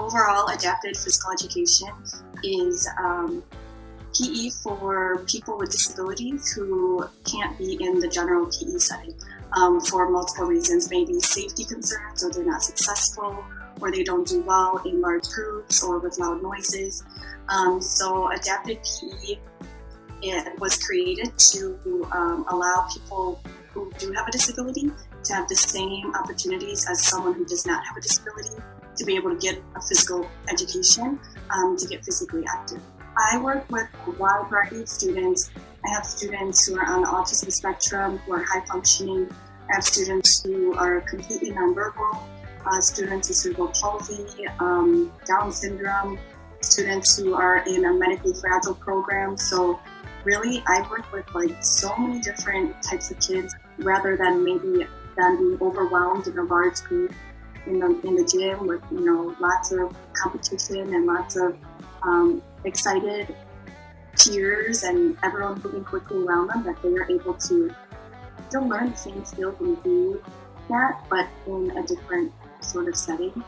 Overall, adapted physical education is PE for people with disabilities who can't be in the general PE setting for multiple reasons, maybe safety concerns, or they're not successful, or they don't do well in large groups or with loud noises. So adapted PE, it was created to allow people who do have a disability to have the same opportunities as someone who does not have a disability to be able to get a physical education, to get physically active. I work with a wide variety of students. I have students who are on the autism spectrum, who are high functioning. I have students who are completely nonverbal, students with cerebral palsy, Down syndrome, students who are in a medically fragile program. So really, I work with like so many different types of kids rather than maybe being overwhelmed in a large group in the gym with lots of competition and lots of excited peers and everyone moving quickly around them, that they are able to still learn the same skills and do that, but in a different sort of setting.